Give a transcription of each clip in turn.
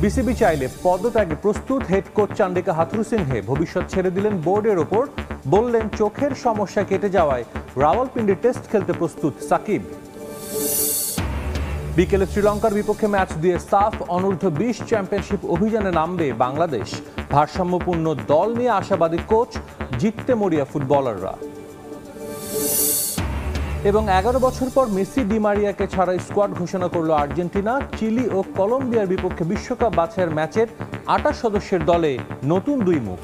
BCB চাইলে পদত্যাগে প্রস্তুত head coach Chandika Hathurusingha ভবিষ্যৎ ছেড়ে দিলেন বোর্ডের ওপর। বললেন চোখের সমস্যা কেটে যাওয়ায় রাওয়ালপিন্ডি টেস্ট খেলতে প্রস্তুত সাকিব। বিকেলে শ্রীলঙ্কার বিপক্ষে ম্যাচ দিয়ে সাফ অনূর্ধ্ব 20 চ্যাম্পিয়নশিপ অভিযানে নামবে বাংলাদেশ। ভারসাম্যপূর্ণ দল নিয়ে আশাবাদী কোচ, জিততে মরিয়া ফুটবলাররা। এবং 11 বছর পর মেসি ডি মারিয়াকে ছাড়াই স্কোয়াড ঘোষণা করল আর্জেন্টিনা। চিলি ও কলম্বিয়ার বিপক্ষে বিশ্বকাপ বাছাইয়ের ম্যাচের 28 সদস্যের দলে নতুন 2 মুখ।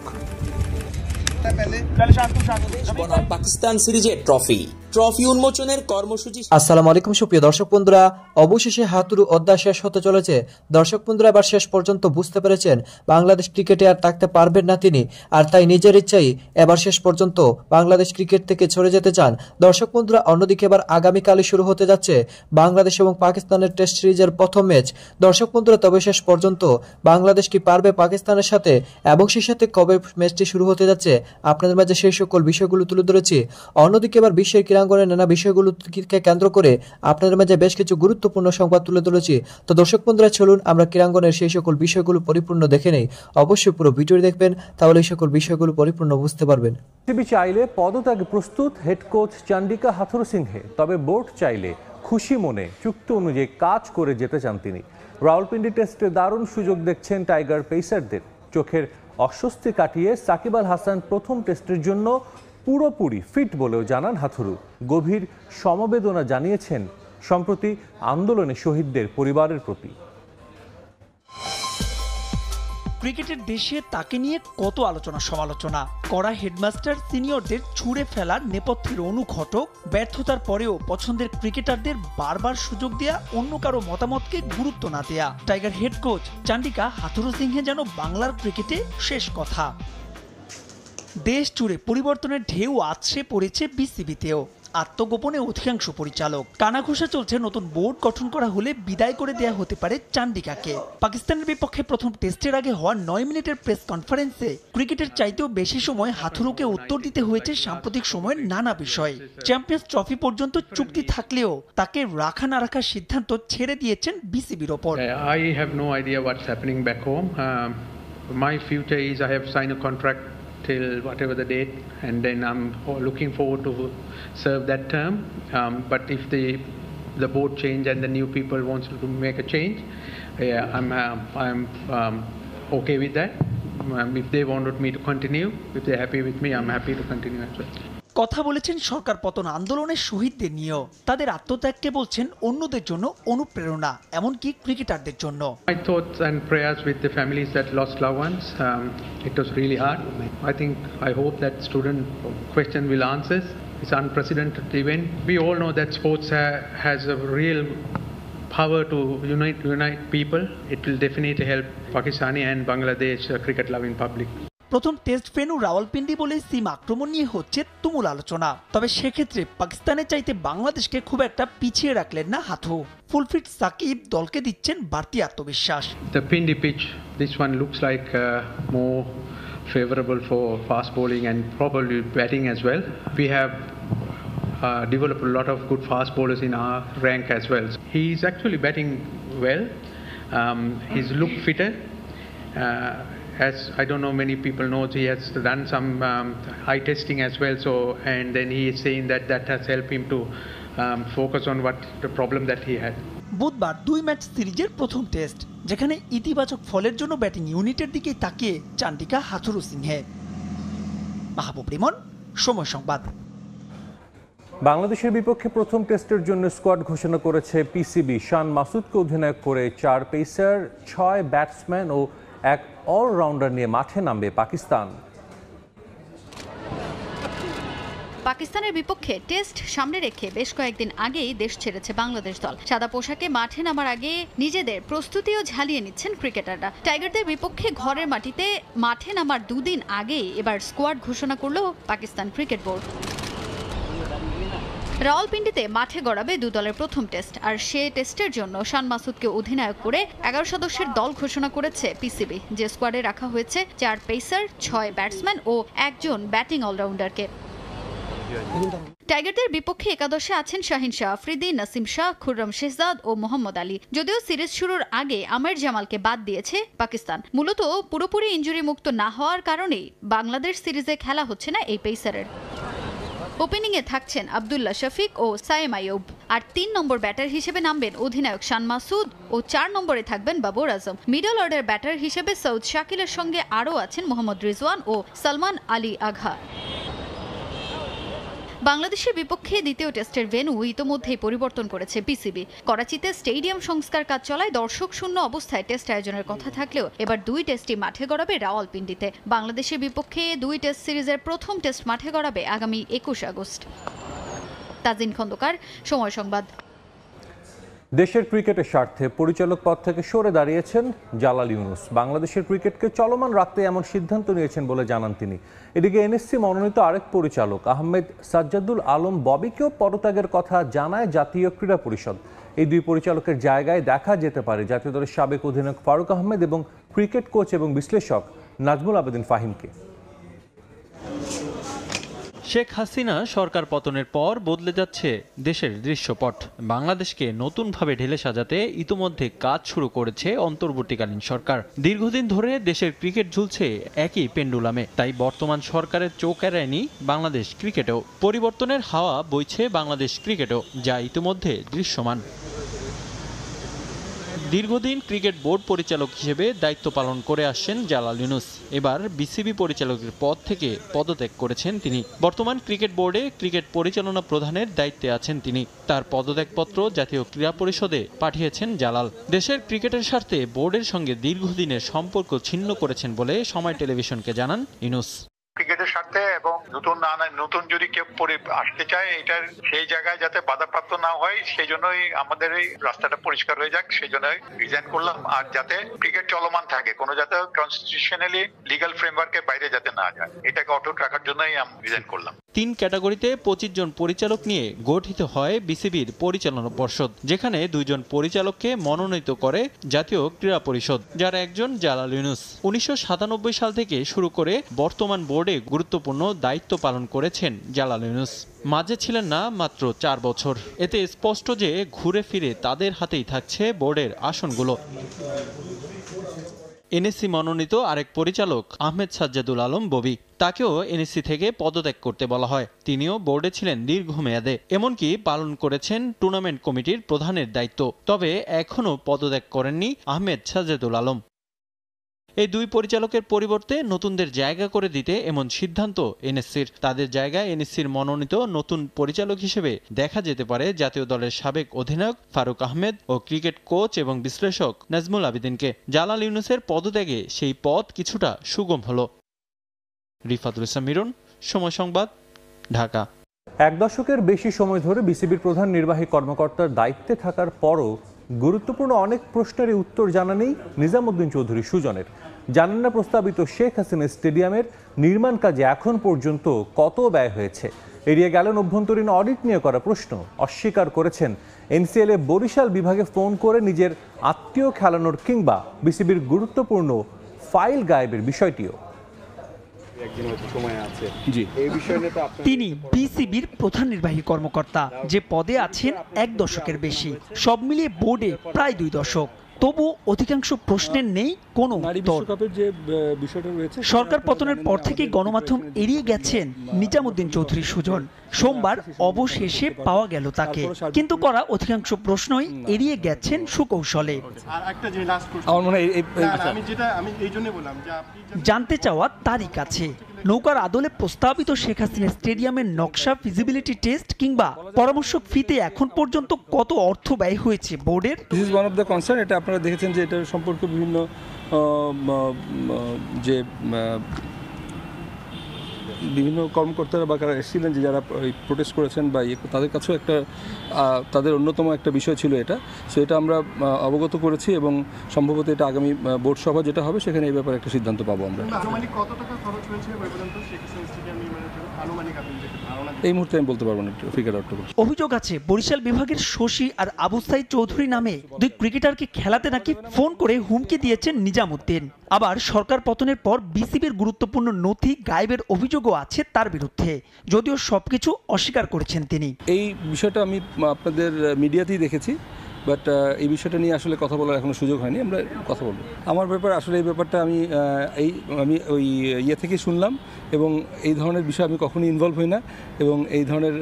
পাকিস্তান সিরিজের ট্রফি উন্মোচনের কর্মসূচি। আসসালামু আলাইকুম সুপ্রিয় দর্শক বন্ধুরা, অবশেষে হাতুড়ু অধ্যায় শেষ হতে চলেছে। দর্শক বন্ধুরা এবার শেষ পর্যন্ত বুঝতে পেরেছেন বাংলাদেশ ক্রিকেটে আর থাকতে পারবেন না তিনি, আর তাই নিজের ইচ্ছাই এবার শেষ পর্যন্ত বাংলাদেশ ক্রিকেট থেকে সরে যেতে চান। দর্শক বন্ধুরা অন্যদিকে এবার আগামীকালই শুরু হতে যাচ্ছে বাংলাদেশ এবং পাকিস্তানের টেস্ট সিরিজের প্রথম ম্যাচ। দর্শক বন্ধুরা তবে শেষ পর্যন্ত বাংলাদেশ কি পারবে পাকিস্তানের সাথে এবং সেই সাথে কবে ম্যাচটি শুরু হতে যাচ্ছে আপনাদের মাঝে সেই সকল বিষয়গুলো তুলে ধরেছি। অন্যদিকে এবার বিশ্বের ক্রীড়াঙ্গনের নানা বিষয়গুলোকে কেন্দ্র করে আপনাদের মাঝে বেশ কিছু গুরুত্বপূর্ণ সংবাদ তুলে ধরেছি। তো দর্শক বন্ধুরা চলুন আমরা ক্রীড়াঙ্গনের সেই সকল বিষয়গুলো পরিপূর্ণ দেখে নেই। অবশ্যই পুরো ভিডিও দেখবেন, তাহলে এই সকল বিষয়গুলো পরিপূর্ণ বুঝতে পারবেন। বিসিবি চাইলে পদত্যাগে প্রস্তুত হেড কোচ চান্ডিকা হাথুরুসিংহে, তবে বোর্ড চাইলে খুশি মনে চুক্তি অনুযায়ী কাজ করে যেতে চান তিনি। রাওয়ালপিন্ডি টেস্টে দারুণ সুযোগ দেখছেন টাইগার পেসারদের। চোখের অস্বস্তি কাটিয়ে সাকিব আল হাসান প্রথম টেস্টের জন্য পুরোপুরি ফিট বলেও জানান হাথুরু। গভীর সমবেদনা জানিয়েছেন সম্প্রতি আন্দোলনে শহীদদের পরিবারের প্রতি। ক্রিকেটের দেশে তাকে নিয়ে কত আলোচনা সমালোচনা করা হেডমাস্টার সিনিয়রদের ছুঁড়ে ফেলার নেপথ্যের অনুঘটক, ব্যর্থতার পরেও পছন্দের ক্রিকেটারদের বারবার সুযোগ দেয়া, অন্য কারো মতামতকে গুরুত্ব না দেয়া। Tiger head coach Chandika Hathurusingha যেন বাংলার ক্রিকেটে শেষ কথা। দেশ জুড়ে পরিবর্তনের ঢেউ আছড়ে পড়েছে বিসিবিতেও। আত্মগোপনে অধিকাংশ পরিচালক। কানাঘুষা চলছে নতুন বোর্ড গঠন করা হলে বিদায় করে দেয়া হতে পারে চান্ডিকাকে। পাকিস্তানের বিপক্ষে প্রথম টেস্টের আগে হওয়া 9 মিনিটের প্রেস কনফারেন্সে ক্রিকেটের চাইতেও বেশি সময় হাথুরুকে উত্তর দিতে হয়েছে সাম্প্রতিক সময়ের নানা বিষয়। চ্যাম্পিয়ন্স ট্রফি পর্যন্ত চুক্তি থাকলেও তাকে রাখা না রাখার সিদ্ধান্ত ছেড়ে দিয়েছেন বিসিবির ওপর। I have no idea what's happening back home. My future is I have signed a contract till whatever the date, and then I'm looking forward to serve that term. But if the board change and the new people wants to make a change, I'm okay with that. If they wanted me to continue, if they're happy with me, I'm happy to continue as well. কথা বলেছেন সরকার পতন আন্দোলনের শহীদদের নিয়েও। তাদের আত্মত্যাগকে বলছেন অন্যদের জন্য অনুপ্রেরণা, এমনকি ক্রিকেটারদের জন্য। My thoughts and prayers with the families that lost loved ones. It was really hard. I hope that student question will answer. It's an unprecedented event. We all know that sports has a real power to unite people. It will definitely help Pakistani and Bangladesh cricket loving public. প্রথম test venue Rawalpindi বলে সিম আক্রমণ নিয়ে হচ্ছে তুমুল আলোচনা। তবে সেক্ষেত্রে পাকিস্তানের চাইতে বাংলাদেশকে খুব একটা পিছিয়ে রাখলেন না হাথু। ফুলফিট সাকিব দলকে দিচ্ছেন বাড়তি আত্মবিশ্বাস। The Pindi pitch, this one looks like more favorable for fast bowling and probably batting as well. We have developed a lot of good fast bowlers in our rank as well. He's actually batting well. He's looked fitter. As I don't know, many people know he has done some eye testing as well. And then he is saying that has helped him to focus on what the problem that he had. বুধবার 2 match সিরিজের প্রথম test, যেখানে ইতিবাচক ফলের জন্য batting ইউনিটের দিকে তাকিয়ে চান্ডিকা হাথুরুসিংহে। মাহবুব রিমন, সময় সংবাদ। বাংলাদেশের বিপক্ষে প্রথম টেস্টের জন্য স্কোয়াড ঘোষণা করেছে পিসিবি। শান মাসুদকে অধিনায়ক করে 4 পেসার, 6 ব্যাটসম্যান ও 1 অলরাউন্ডার নিয়ে মাঠে নামবে পাকিস্তান। পাকিস্তানের বিপক্ষে টেস্ট সামনে রেখে বেশ কয়েকদিন আগেই দেশ ছেড়েছে বাংলাদেশ দল। সাদা পোশাকে মাঠে নামার আগে নিজেদের প্রস্তুতিও ঝালিয়ে নিচ্ছেন ক্রিকেটাররা। টাইগারদের বিপক্ষে ঘরের মাটিতে মাঠে নামার 2 দিন আগেই এবার স্কোয়াড ঘোষণা করল পাকিস্তান ক্রিকেট বোর্ড। রাওয়ালপিন্ডিতে মাঠে গড়াবে 2 দলের প্রথম টেস্ট, আর সে টেস্টের জন্য শান মাসুদকে অধিনায়ক করে 11 সদস্যের দল ঘোষণা করেছে পিসিবি। যে স্কোয়াডে রাখা হয়েছে 4 পেসার, 6 ব্যাটসম্যান ও 1 জন ব্যাটিং অলরাউন্ডারকে। টাইগারদের বিপক্ষে একাদশে আছেন শাহিন শাহ আফ্রিদি, নাসিম শাহ, খুররম শেহজাদ ও মোহাম্মদ আলী। যদিও সিরিজ শুরুর আগে আমির জামালকে বাদ দিয়েছে পাকিস্তান, মূলত পুরোপুরি ইনজুরি মুক্ত না হওয়ার কারণেই বাংলাদেশ সিরিজে খেলা হচ্ছে না এই পেসারের। ওপেনিংয়ে থাকছেন আব্দুল্লাহ শফিক ও সায়েম আইয়ুব, আর 3 নম্বর ব্যাটার হিসেবে নামবেন অধিনায়ক শান মাসুদ ও 4 নম্বরে থাকবেন Babar Azam. Middle order batter হিসেবে সৌদ শাকিলের সঙ্গে আরও আছেন মোহাম্মদ রিজওয়ান ও সালমান আলী আঘা। বাংলাদেশের বিপক্ষে দ্বিতীয় টেস্টের ভেন্যু ইতোমধ্যেই পরিবর্তন করেছে বিসিবি। করাচিতে স্টেডিয়াম সংস্কার কাজ চলায় দর্শক শূন্য অবস্থায় টেস্ট আয়োজনের কথা থাকলেও এবার 2 টেস্টই মাঠে গড়াবে রাওয়ালপিন্ডিতে। বাংলাদেশের বিপক্ষে 2 টেস্ট সিরিজের প্রথম টেস্ট মাঠে গড়াবে আগামী 21 আগস্ট। তাজিন খন্দকার, সময় সংবাদ। দেশের ক্রিকেটের স্বার্থে পরিচালক পদ থেকে সরে দাঁড়িয়েছেন জালাল ইউনুস। বাংলাদেশের ক্রিকেটকে চলমান রাখতে এমন সিদ্ধান্ত নিয়েছেন বলে জানান তিনি। এদিকে এনএসসি মনোনীত আরেক পরিচালক আহমেদ সাজ্জাদুল আলম ববিকেও পদত্যাগের কথা জানায় জাতীয় ক্রীড়া পরিষদ। এই 2 পরিচালকের জায়গায় দেখা যেতে পারে জাতীয় দলের সাবেক অধিনায়ক ফারুক আহমেদ এবং ক্রিকেট কোচ এবং বিশ্লেষক নাজমুল আবেদিন ফাহিমকে। শেখ হাসিনা সরকার পতনের পর বদলে যাচ্ছে দেশের দৃশ্যপট। বাংলাদেশকে নতুনভাবে ঢেলে সাজাতে ইতোমধ্যে কাজ শুরু করেছে অন্তর্বর্তীকালীন সরকার। দীর্ঘদিন ধরে দেশের ক্রিকেট ঝুলছে একই পেন্ডুলামে, তাই বর্তমান সরকারের চোখ এড়ায়নি বাংলাদেশ ক্রিকেটেও। পরিবর্তনের হাওয়া বইছে বাংলাদেশ ক্রিকেটেও, যা ইতোমধ্যে দৃশ্যমান। দীর্ঘদিন ক্রিকেট বোর্ড পরিচালক হিসেবে দায়িত্ব পালন করে আসছেন জালাল ইউনুস। এবার বিসিবি পরিচালকের পদ থেকে পদত্যাগ করেছেন তিনি। বর্তমান ক্রিকেট বোর্ডে ক্রিকেট পরিচালনা প্রধানের দায়িত্বে আছেন তিনি। তার পদত্যাগপত্র জাতীয় ক্রীড়া পরিষদে পাঠিয়েছেন জালাল। দেশের ক্রিকেটের স্বার্থে বোর্ডের সঙ্গে দীর্ঘদিনের সম্পর্ক ছিন্ন করেছেন বলে সময় টেলিভিশনকে জানান ইউনুস। ক্রিকেটের স্বার্থে এবং নতুন যদি কেউ আসতে চায় এটার সেই জায়গায় যাতে বাধাপ্রাপ্ত না হয়, সেই জন্যই আমাদের এই রাস্তাটা পরিষ্কার হয়ে যাক, সেই জন্যই রিজাইন করলাম। আর যাতে ক্রিকেট চলমান থাকে, কোনো যাতে কনস্টিটিউশনালি লিগ্যাল ফ্রেমওয়ার্কের বাইরে যাতে না যায়, এটাকে অটুট রাখার জন্যই আমি রিজাইন করলাম। 3 ক্যাটাগরিতে 25 জন পরিচালক নিয়ে গঠিত হয় বিসিবির পরিচালনা পর্ষদ, যেখানে 2 জন পরিচালককে মনোনীত করে জাতীয় ক্রীড়া পরিষদ, যার একজন জালাল ইউনুস। 1997 সাল থেকে শুরু করে বর্তমান বোর্ডে গুরুত্বপূর্ণ দায়িত্ব পালন করেছেন জালাল ইউনুস। মাঝে ছিলেন না মাত্র 4 বছর। এতে স্পষ্ট যে ঘুরে ফিরে তাদের হাতেই থাকছে বোর্ডের আসনগুলো। এনএসসি মনোনীত আরেক পরিচালক আহমেদ সাজ্জাদুল আলম ববি, তাকেও এনএসসি থেকে পদত্যাগ করতে বলা হয়। তিনিও বোর্ডে ছিলেন দীর্ঘমেয়াদে, এমনকি পালন করেছেন টুর্নামেন্ট কমিটির প্রধানের দায়িত্ব। তবে এখনও পদত্যাগ করেননি আহমেদ সাজ্জাদুল আলম। এই 2 পরিচালকের পরিবর্তে নতুনদের জায়গা করে দিতে এমন সিদ্ধান্ত এনএসসির। তাদের জায়গায় এনএসসির মনোনীত নতুন পরিচালক হিসেবে দেখা যেতে পারে জাতীয় দলের সাবেক অধিনায়ক ফারুক আহমেদ ও ক্রিকেট কোচ এবং বিশ্লেষক নাজমুল আবেদিনকে। জালাল ইউনুসের পদত্যাগে সেই পথ কিছুটা সুগম হলো। রিফাতুল ইসলাম মিরন, সময় সংবাদ, ঢাকা। 1 দশকের বেশি সময় ধরে বিসিবির প্রধান নির্বাহী কর্মকর্তার দায়িত্বে থাকার পরও গুরুত্বপূর্ণ অনেক প্রশ্নের উত্তর জানা নেই নিজামুদ্দিন চৌধুরী সুজনের। জানেন না প্রস্তাবিত শেখ হাসিনা স্টেডিয়ামের নির্মাণ কাজে এখন পর্যন্ত কত ব্যয় হয়েছে। এড়িয়ে গেলেন অভ্যন্তরীণ অডিট নিয়ে করা প্রশ্ন। অস্বীকার করেছেন এনসিএল বরিশাল বিভাগে ফোন করে নিজের আত্মীয় খেলানোর কিংবা বিসিবির গুরুত্বপূর্ণ ফাইল গায়েবের বিষয়টিও। তিনি বিসিবির প্রধান নির্বাহী কর্মকর্তা, যে পদে আছেন 1 দশকের বেশি, সব মিলিয়ে বোর্ডে প্রায় 2 দশক। তবু অধিকাংশ প্রশ্নের নেই কোনো উত্তর। সরকার পতনের পর থেকে গণমাধ্যম এড়িয়ে গেছেন নিজামুদ্দিন চৌধুরী সুজন। সোমবার অবশেষে পাওয়া গেল তাকে, কিন্তু করা অধিকাংশ প্রশ্নই এড়িয়ে গেছেন সুকৌশলে। জানতে চাওয়া তারই কাছে নৌকার আদলে প্রস্তাবিত শেখ হাসিনা স্টেডিয়ামের নকশা, ফিজিবিলিটি টেস্ট কিংবা পরামর্শক ফিতে এখন পর্যন্ত কত অর্থ ব্যয় হয়েছে বোর্ডের। This is one of the concern. এটা আপনারা দেখেছেন যে এটার সম্পর্কে বিভিন্ন বিভিন্ন কর্মকর্তারা বা কারা এসেছিলেন যে যারা প্রোটেস্ট করেছেন বা তাদের কাছেও একটা তাদের অন্যতম একটা বিষয় ছিল এটা। সো এটা আমরা অবগত করেছি এবং সম্ভবত এটা আগামী বোর্ড সভা যেটা হবে সেখানে এই ব্যাপারে একটা সিদ্ধান্ত পাবো আমরা। এই মুহূর্তে আমি বলতে পারবো না, ফিগার আউট করতে। অভিযোগ আছে বরিশাল বিভাগের শশী আর আবু সাইদ চৌধুরী নামে 2 ক্রিকেটারকে খেলাতে নাকি ফোন করে হুমকি দিয়েছেন নিজামুদ্দিন। আবার সরকার পতনের পর বিসিবির গুরুত্বপূর্ণ নথি গায়েবের অভিযোগও আছে তার বিরুদ্ধে, যদিও সবকিছু অস্বীকার করেছেন তিনি। এই বিষয়টা আমি আপনাদের মিডিয়াতেই দেখেছি, বাট এই বিষয়টা নিয়ে আসলে কথা বলার এখনো সুযোগ হয়নি, আমরা কথা বলবো। আমার ব্যাপার আসলে এই ব্যাপারটা আমি ওই ইয়ে থেকে শুনলাম, এবং এই ধরনের বিষয় আমি কখনোই ইনভলভ হই না, এবং এই ধরনের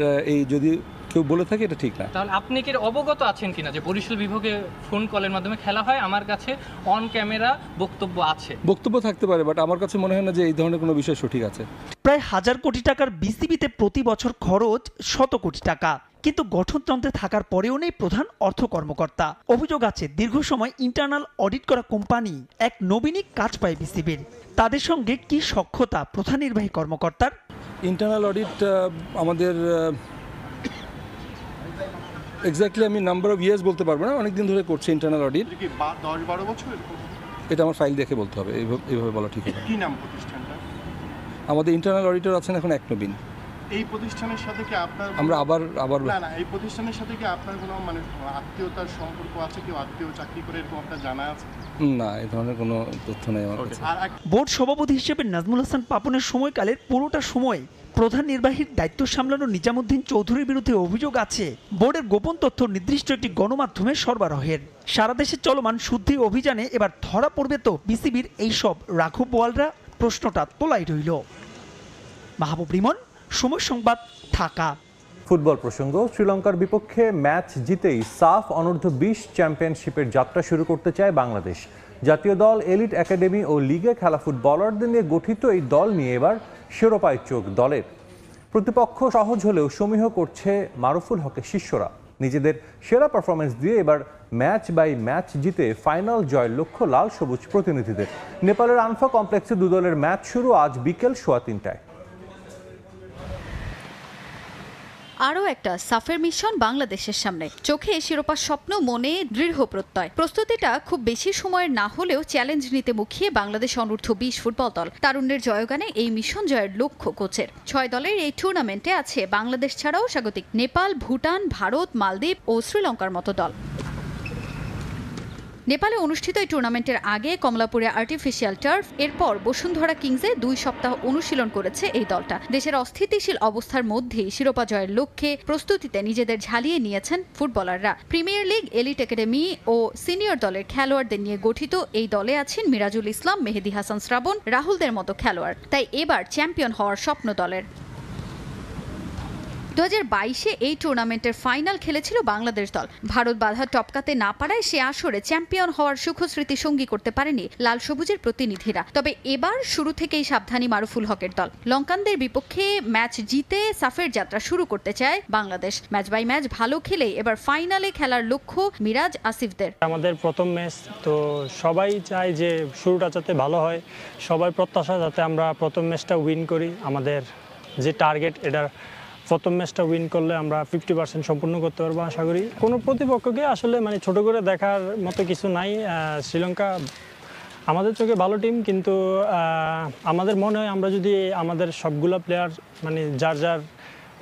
যদি কেউ বলে থাকে এটা ঠিক না। তাহলে আপনি কি অবগত আছেন কিনা যে বরিশাল বিভাগে ফোন কলের মাধ্যমে খেলা হয়? আমার কাছে অন ক্যামেরা বক্তব্য আছে। বক্তব্য থাকতে পারে, বাট আমার কাছে মনে হয় না যে এই ধরনের কোনো বিষয় সঠিক আছে। প্রায় 1000 কোটি টাকার বিসিবিতে প্রতি বছর খরচ 100 কোটি টাকা, কিন্তু গঠনতন্ত্রে থাকার পরেও নেই প্রধান অর্থ কর্মকর্তা। অভিযোগ আছে দীর্ঘ সময় ইন্টারনাল অডিট করা কোম্পানি এক নবীনিক কাজ পায় বিসিবির। তাদের সঙ্গে কি সখ্যতা প্রধান নির্বাহী কর্মকর্তার? ইন্টারনাল অডিট আমাদের এক্স্যাক্টলি আমি নাম্বার অফ ইয়ার্স বলতে পারবো না, অনেকদিন ধরে করছে ইন্টারনাল অডিট। 10-12 বছর এটা আমার ফাইল দেখে বলতে হবে, এইভাবে বলা ঠিক হবে। কি নাম প্রতিষ্ঠানটা? আমাদের ইন্টারনাল অডিটর আছেন এখন এক নবীন। এই প্রতিষ্ঠানের সাথে কি আপনার আমরা আবার না এই প্রতিষ্ঠানের সাথে কি আপনার কোনো মানে আত্মীয়তার সম্পর্ক আছে? কেউ আত্মীয় চাকরি করে এরকম আপনার জানা আছে? না, এই ধরনের কোনো তথ্য নেই আমার কাছে। বোর্ড সভাপতি হিসেবে নাজমুল হাসান পাপনের সময়কালের পুরোটা সময় প্রধান নির্বাহীর দায়িত্ব সামলানো নিজামুদ্দিন চৌধুরীর বিরুদ্ধে অভিযোগ আছে বোর্ডের গোপন তথ্য নির্দিষ্ট একটি গণমাধ্যমে সরবরাহের। সারা দেশে চলমান শুদ্ধি অভিযানে এবার ধরা পড়বে তো বিসিবির এইসব রাঘব বোয়ালরা? প্রশ্নটা তোলাই রইল। মাহবুব রিমন, সময় সংবাদ, ঢাকা। ফুটবল প্রসঙ্গ, শ্রীলঙ্কার বিপক্ষে ম্যাচ জিতেই সাফ অনূর্ধ্ব 20 চ্যাম্পিয়নশিপের যাত্রা শুরু করতে চায় বাংলাদেশ। জাতীয় দল, এলিট একাডেমি ও লিগে খেলা ফুটবলারদের নিয়ে গঠিত এই দল নিয়ে এবার শিরোপায় চোখ দলের। প্রতিপক্ষ সহজ হলেও সমীহ করছে মারুফুল হকের শিষ্যরা। নিজেদের সেরা পারফরমেন্স দিয়ে এবার ম্যাচ বাই ম্যাচ জিতে ফাইনাল জয়ের লক্ষ্য লাল সবুজ প্রতিনিধিদের। নেপালের আনফা কমপ্লেক্সে দু দলের ম্যাচ শুরু আজ বিকেল 3:15টায়। আরও একটা সাফের মিশন বাংলাদেশের সামনে, চোখে শিরোপার স্বপ্ন, মনে দৃঢ় প্রত্যয়। প্রস্তুতিটা খুব বেশি সময়ের না হলেও চ্যালেঞ্জ নিতে মুখিয়ে বাংলাদেশ অনূর্ধ্ব 20 ফুটবল দল। তারুণ্যের জয়গানে এই মিশন জয়ের লক্ষ্য কোচের। 6 দলের এই টুর্নামেন্টে আছে বাংলাদেশ ছাড়াও স্বাগতিক নেপাল, ভুটান, ভারত, মালদ্বীপ ও শ্রীলঙ্কার মতো দল। নেপালে অনুষ্ঠিত এই টুর্নামেন্টের আগে কমলাপুরে আর্টিফিশিয়াল টার্ফ, এরপর বসুন্ধরা কিংসে 2 সপ্তাহ অনুশীলন করেছে এই দলটা। দেশের অস্থিতিশীল অবস্থার মধ্যেই শিরোপা জয়ের লক্ষ্যে প্রস্তুতিতে নিজেদের ঝালিয়ে নিয়েছেন ফুটবলাররা। প্রিমিয়ার লিগ, এলিট একাডেমি ও সিনিয়র দলের খেলোয়াড়দের নিয়ে গঠিত এই দলে আছেন মিরাজুল ইসলাম, মেহেদী হাসান শ্রাবণ, রাহুলদের মতো খেলোয়াড়। তাই এবার চ্যাম্পিয়ন হওয়ার স্বপ্ন দলের। 2022-এ এই টুর্নামেন্টের ফাইনাল খেলেছিল বাংলাদেশ দল। ভারত বাধা টপকাতে না পারায় সে আসরে চ্যাম্পিয়ন হওয়ার সুখস্মৃতি সঙ্গী করতে পারেনি লাল সবুজের প্রতিনিধিরা। তবে এবার শুরু থেকেই সাবধানী মারুফুল হকের দল। লঙ্কানদের বিপক্ষে ম্যাচ জিতে সাফের যাত্রা শুরু করতে চায় বাংলাদেশ। ম্যাচ বাই ম্যাচ ভালো খেলে এবার ফাইনালে খেলার লক্ষ্য মিরাজ আসিফদের। আমাদের প্রথম ম্যাচ তো সবাই চায় যে শুরুটা যাতে ভালো হয়, সবাই প্রত্যাশা যাতে আমরা প্রথম ম্যাচটা উইন করি। আমাদের যে টার্গেট, এটার প্রথম ম্যাচটা উইন করলে আমরা 50% সম্পূর্ণ করতে পারবো আশা করি। কোনো প্রতিপক্ষকে আসলে মানে ছোট করে দেখার মতো কিছু নাই। শ্রীলঙ্কা আমাদের চোখে ভালো টিম, কিন্তু আমাদের মনে হয় আমরা যদি আমাদের সবগুলো প্লেয়ার মানে যার যার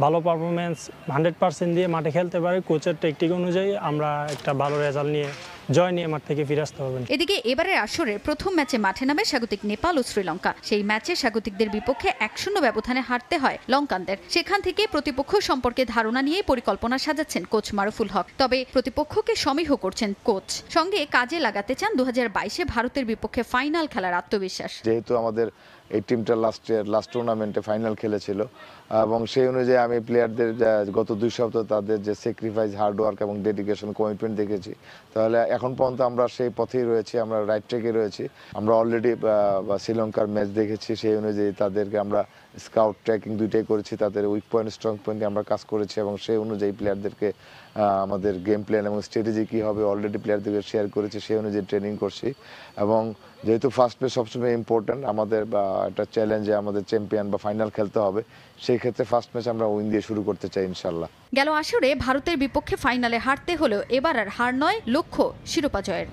ভালো পারফরমেন্স 100% দিয়ে মাঠে খেলতে পারে, কোচের টেকটিক অনুযায়ী আমরা একটা ভালো রেজাল্ট নিয়ে জয় নিয়ে মাঠ থেকে ফিরে আসতে হবে। এদিকে এবারের আসরের প্রথম ম্যাচে মাঠে নামে স্বাগতিক নেপাল ও শ্রীলঙ্কা। সেই ম্যাচে স্বাগতিকদের বিপক্ষে 1-0 ব্যবধানে হারতে হয় লঙ্কানদের। সেখান থেকে প্রতিপক্ষ সম্পর্কে ধারণা নিয়ে পরিকল্পনা সাজাচ্ছেন কোচ মারুফুল হক। তবে প্রতিপক্ষকে সমীহ করছেন কোচ, সঙ্গে কাজে লাগাতে চান 2022-এ ভারতের বিপক্ষে ফাইনাল খেলার আত্মবিশ্বাস। যেহেতু আমাদের এই টিমটা লাস্ট টুর্নামেন্টে ফাইনাল খেলেছিল এবং সেই অনুযায়ী আমি প্লেয়ারদের গত 2 সপ্তাহ তাদের যে স্যাক্রিফাইস, হার্ডওয়ার্ক এবং ডেডিকেশন, কমিটমেন্ট দেখেছি। তাহলে এখন পর্যন্ত আমরা সেই পথেই রয়েছি, আমরা রাইট ট্র্যাকে রয়েছি। আমরা অলরেডি শ্রীলঙ্কার ম্যাচ দেখেছি, সেই অনুযায়ী তাদেরকে আমরা স্কাউট ট্র্যাকিং দুইটাই করেছি, তাদের উইক পয়েন্ট, স্ট্রং পয়েন্টে আমরা কাজ করেছি এবং সেই অনুযায়ী প্লেয়ারদেরকে আমাদের গেম প্ল্যান এবং স্ট্র্যাটেজি কী হবে অলরেডি প্লেয়ারদেরকে শেয়ার করেছি, সেই অনুযায়ী ট্রেনিং করছি। এবং যেহেতু ফার্স্ট ম্যাচ সবসময় ইম্পর্ট্যান্ট, আমাদের একটা চ্যালেঞ্জে আমাদের চ্যাম্পিয়ন বা ফাইনাল খেলতে হবে, সেই ক্ষেত্রে ফার্স্ট ম্যাচ আমরা উইন দিয়ে শুরু করতে চাই ইনশাল্লাহ। গেল আসরে ভারতের বিপক্ষে ফাইনালে হারতে হলেও এবার আর হার নয়, লক্ষ্য শিরোপা জয়ের।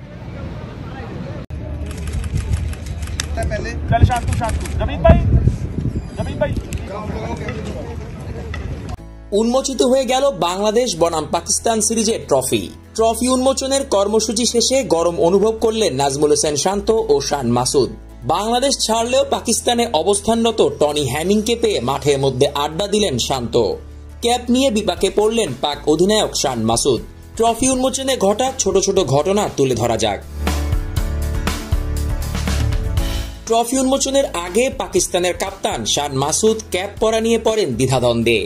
উন্মোচিত হয়ে গেল বাংলাদেশ বনাম পাকিস্তান সিরিজের ট্রফি। ট্রফি উন্মোচনের কর্মসূচি শেষে গরম অনুভব করলেন নাজমুল হোসেন শান্ত ও শান মাসুদ। বাংলাদেশ ছাড়লেও পাকিস্তানে অবস্থানরত টনি হ্যামিংকে পেয়ে মাঠের মধ্যে আড্ডা দিলেন শান্ত। ক্যাপ নিয়ে বিপাকে পড়লেন পাক অধিনায়ক শান মাসুদ। ট্রফি উন্মোচনে ঘটা ছোট ছোট ঘটনা তুলে ধরা যাক। ট্রফি উন্মোচনের আগে পাকিস্তানের কাপ্তান শান মাসুদ ক্যাপ পরা নিয়ে পড়েন দ্বিধাদ্বন্দ্বে।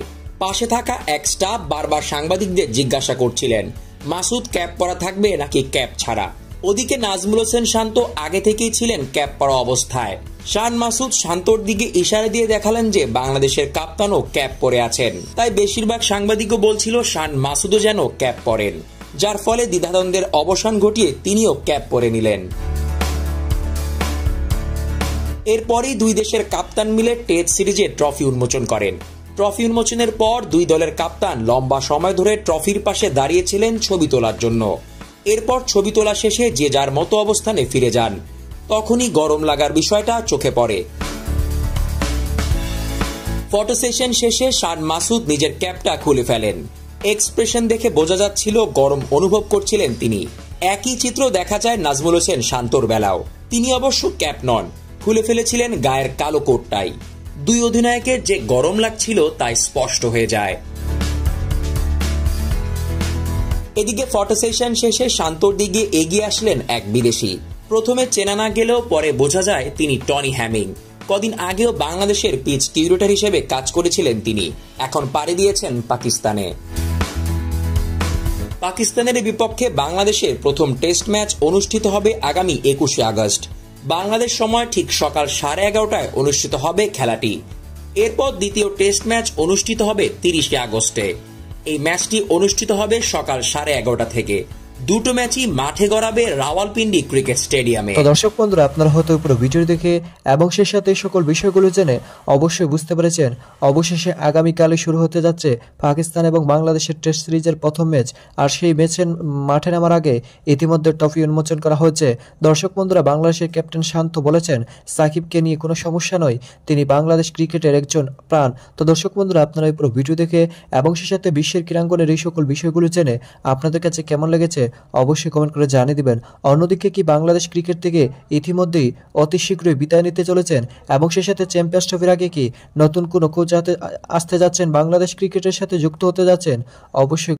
পাশে থাকা এক স্টাফ বারবার সাংবাদিকদের জিজ্ঞাসা করছিলেন মাসুদ ক্যাপ পরা থাকবে নাকি ক্যাপ ছাড়া। ওদিকে নাজমুল হোসেন শান্ত আগে থেকেই ছিলেন ক্যাপ পরা অবস্থায়। শান মাসুদ শান্তর দিকে ইশারা দিয়ে দেখালেন যে বাংলাদেশের কাপ্তানও ক্যাপ পরে আছেন, তাই বেশিরভাগ সাংবাদিকও বলছিল শান মাসুদও যেন ক্যাপ পরেন, যার ফলে দ্বিধাদ্বন্দ্বের অবসান ঘটিয়ে তিনিও ক্যাপ পরে নিলেন। এরপরই দুই দেশের কাপ্তান মিলে টেস্ট সিরিজে ট্রফি উন্মোচন করেন। ট্রফি উন্মোচনের পর দুই দলের কাপ্তান লম্বা সময় ধরে ট্রফির পাশে দাঁড়িয়েছিলেন ছবি তোলার জন্য। এরপর ছবি তোলা শেষে যে যার মতো অবস্থানে ফিরে যান। তখনই গরম লাগার বিষয়টা চোখে পড়ে। ফটো সেশন শেষে শান মাসুদ নিজের ক্যাপটা খুলে ফেলেন। এক্সপ্রেশন দেখে বোঝা যাচ্ছিল গরম অনুভব করছিলেন তিনি। একই চিত্র দেখা যায় নাজমুল হোসেন শান্তর বেলাও। তিনি অবশ্য ক্যাপ নন, খুলে ফেলেছিলেন গায়ের কালো কোটটাই। দুই অধিনায়কের যে গরম লাগছিল তা স্পষ্ট হয়ে যায়। এদিকে ফটো সেশন শেষে শান্তর দিকে এগিয়ে আসলেন এক বিদেশি। প্রথমে চেনা না গেলেও পরে বোঝা যায় তিনি টনি হ্যামিং। কদিন আগেও বাংলাদেশের পিচ কিউরেটর হিসেবে কাজ করেছিলেন তিনি। এখন পাড়ি দিয়েছেন পাকিস্তানে। পাকিস্তানের বিপক্ষে বাংলাদেশের প্রথম টেস্ট ম্যাচ অনুষ্ঠিত হবে আগামী 21শে আগস্ট। বাংলাদেশ সময় ঠিক সকাল 11:30টায় অনুষ্ঠিত হবে খেলাটি। এরপর দ্বিতীয় টেস্ট ম্যাচ অনুষ্ঠিত হবে 30শে আগস্টে। এই ম্যাচটি অনুষ্ঠিত হবে সকাল 11:30 থেকে। দুটো ম্যাচই মাঠে গড়াবে রাওয়ালপিন্ডি ক্রিকেট স্টেডিয়ামে। তো দর্শক বন্ধুরা, আপনারা হয়তো পুরো ভিডিও দেখে এবং সেই সাথে সকল বিষয়গুলো জেনে অবশ্যই বুঝতে পেরেছেন অবশেষে আগামীকালে শুরু হতে যাচ্ছে পাকিস্তান এবং বাংলাদেশের টেস্ট সিরিজের প্রথম ম্যাচ। আর সেই ম্যাচের মাঠে নামার আগে ইতিমধ্যে ট্রফি উন্মোচন করা হয়েছে। দর্শক বন্ধুরা, বাংলাদেশের ক্যাপ্টেন শান্ত বলেছেন সাকিবকে নিয়ে কোনো সমস্যা নয়, তিনি বাংলাদেশ ক্রিকেটের একজন প্রাণ। তো দর্শক বন্ধুরা, আপনারা এই পুরো ভিডিও দেখে এবং সেই সাথে বিশ্বের ক্রীড়াঙ্গনের এই সকল বিষয়গুলো জেনে আপনাদের কাছে কেমন লেগেছে অবশ্যই কমেন্ট করে জানিয়ে দিবেন। অন্যদিকে কি বাংলাদেশ ক্রিকেট থেকে ইতিমধ্যেই অতি শীঘ্রই বিদায় নিতে চলেছেন এবং সেই সাথে চ্যাম্পিয়ন্স ট্রফির আগে কি নতুন কোনো কোচ আসতে যাচ্ছেন, বাংলাদেশ ক্রিকেটের সাথে যুক্ত হতে যাচ্ছেন, অবশ্যই